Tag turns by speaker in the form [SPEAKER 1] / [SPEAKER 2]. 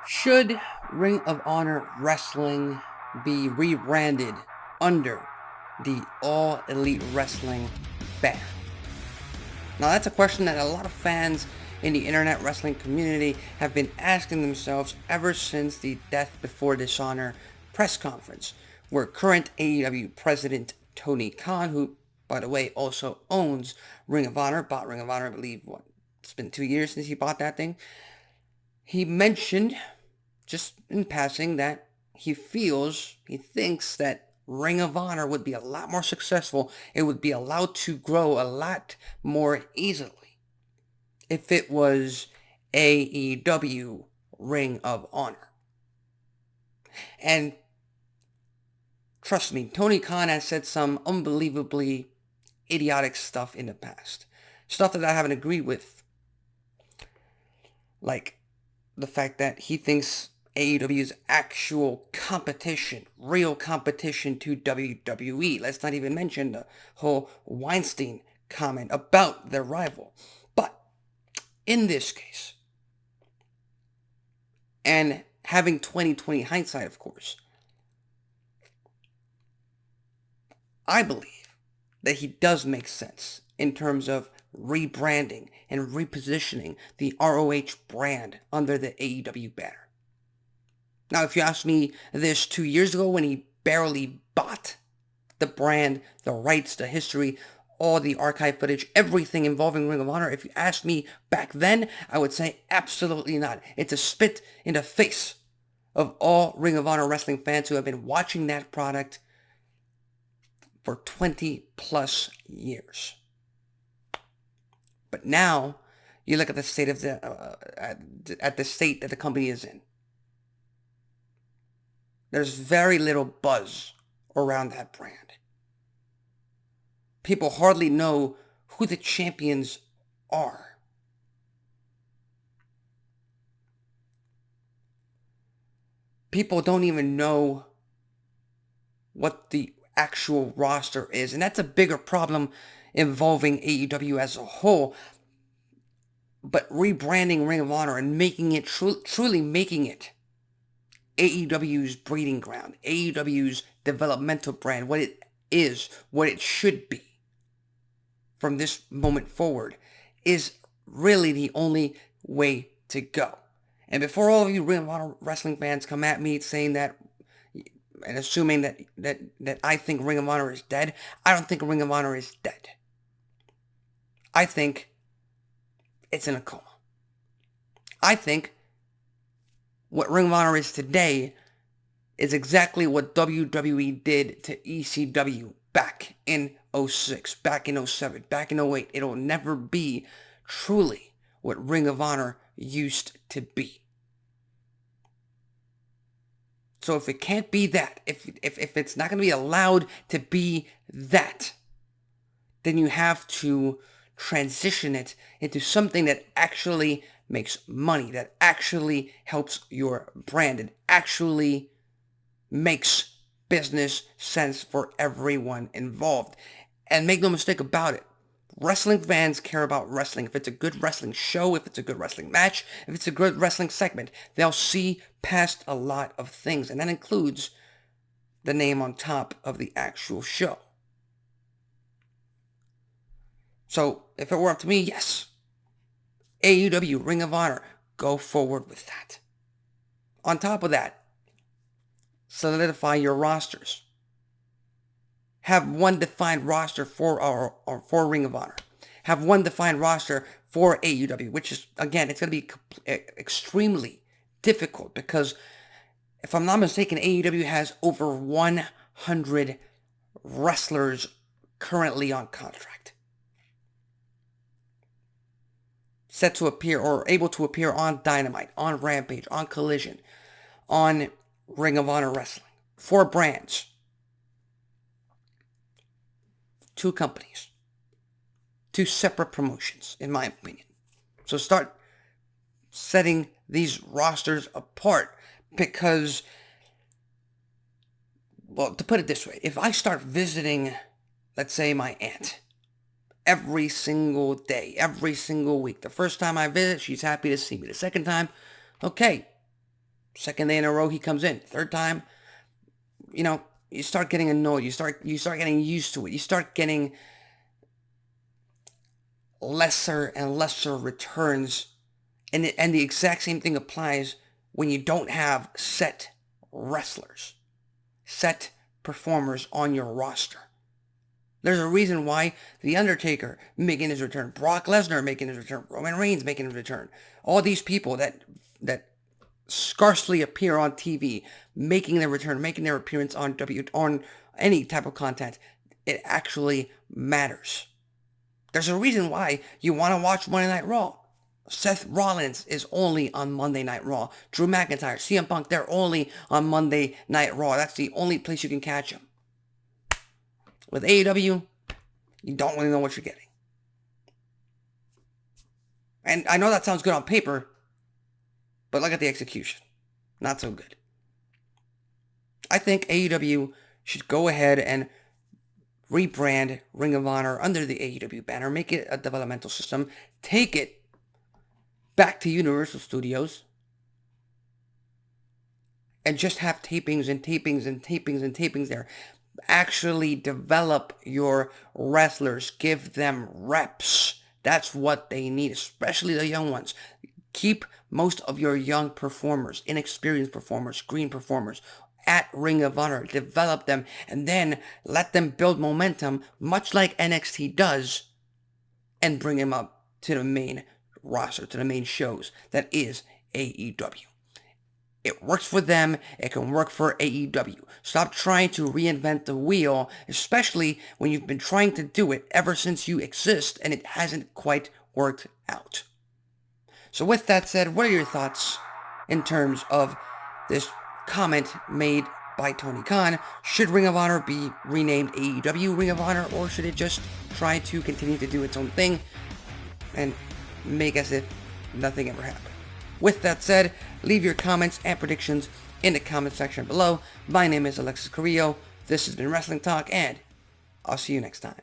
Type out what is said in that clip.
[SPEAKER 1] Should Ring of Honor Wrestling be rebranded under the All Elite Wrestling banner? Now, that's a question that a lot of fans in the internet wrestling community have been asking themselves ever since the Death Before Dishonor press conference, where current AEW president Tony Khan, who, by the way, also owns Ring of Honor, bought Ring of Honor, I believe, it's been 2 years since he bought that thing. He mentioned, just in passing, that he thinks that Ring of Honor would be a lot more successful. It would be allowed to grow a lot more easily if it was AEW Ring of Honor. And trust me, Tony Khan has said some unbelievably idiotic stuff in the past. Stuff that I haven't agreed with. Like the fact that he thinks AEW's actual competition, real competition to WWE. Let's not even mention the whole Weinstein comment about their rival. But in this case, and having 2020 hindsight, of course, I believe that he does make sense in terms of rebranding and repositioning the ROH brand under the AEW banner. Now, if you asked me this 2 years ago when he barely bought the brand, the rights, the history, all the archive footage, everything involving Ring of Honor, if you asked me back then, I would say absolutely not. It's a spit in the face of all Ring of Honor wrestling fans who have been watching that product for 20 plus years. But now, you look at the state of the state that the company is in. There's very little buzz around that brand. People hardly know who the champions are. People don't even know what the actual roster is, and that's a bigger problem involving AEW as a whole. But rebranding Ring of Honor and making it truly making it AEW's breeding ground, AEW's developmental brand, what it is, what it should be from this moment forward, is really the only way to go. And before all of you Ring of Honor wrestling fans come at me saying that and assuming that I think Ring of Honor is dead, I don't think Ring of Honor is dead. I think it's in a coma. I think what Ring of Honor is today is exactly what WWE did to ECW back in 06, back in 07, back in 08. It'll never be truly what Ring of Honor used to be. So if it can't be that, if it's not going to be allowed to be that, then you have to transition it into something that actually makes money, that actually helps your brand, and actually makes business sense for everyone involved. And make no mistake about it, wrestling fans care about wrestling. If it's a good wrestling show, if it's a good wrestling match, if it's a good wrestling segment, they'll see past a lot of things, and that includes the name on top of the actual show. So, if it were up to me, yes, AEW, Ring of Honor, go forward with that. On top of that, solidify your rosters. Have one defined roster for Ring of Honor. Have one defined roster for AEW, which is, again, it's going to be extremely difficult because, if I'm not mistaken, AEW has over 100 wrestlers currently on contract, set to appear or able to appear on Dynamite, on Rampage, on Collision, on Ring of Honor Wrestling. 4 brands. 2 companies. 2 separate promotions, in my opinion. So start setting these rosters apart because, well, to put it this way, if I start visiting, let's say, my aunt every single day, every single week. The first time I visit, she's happy to see me. The second time, okay, Second day in a row, he comes in. Third time, you start getting annoyed. You start getting used to it. You start getting lesser and lesser returns. And the exact same thing applies when you don't have set wrestlers, set performers on your roster. There's a reason why The Undertaker making his return, Brock Lesnar making his return, Roman Reigns making his return. All these people that scarcely appear on TV, making their return, making their appearance on any type of content. It actually matters. There's a reason why you want to watch Monday Night Raw. Seth Rollins is only on Monday Night Raw. Drew McIntyre, CM Punk, they're only on Monday Night Raw. That's the only place you can catch them. With AEW, you don't really know what you're getting. And I know that sounds good on paper, but look at the execution. Not so good. I think AEW should go ahead and rebrand Ring of Honor under the AEW banner, make it a developmental system, take it back to Universal Studios, and just have tapings and tapings and tapings and tapings there. Actually develop your wrestlers. Give them reps. That's what they need, especially the young ones. Keep most of your young performers, inexperienced performers, green performers at Ring of Honor. Develop them and then let them build momentum, much like NXT does, and bring them up to the main roster, to the main shows. That is AEW. It works for them. It can work for AEW. Stop trying to reinvent the wheel, especially when you've been trying to do it ever since you exist and it hasn't quite worked out. So with that said, what are your thoughts in terms of this comment made by Tony Khan? Should Ring of Honor be renamed AEW Ring of Honor, or should it just try to continue to do its own thing and make as if nothing ever happened? With that said, leave your comments and predictions in the comment section below. My name is Alexis Carrillo. This has been Wrestling Talk, and I'll see you next time.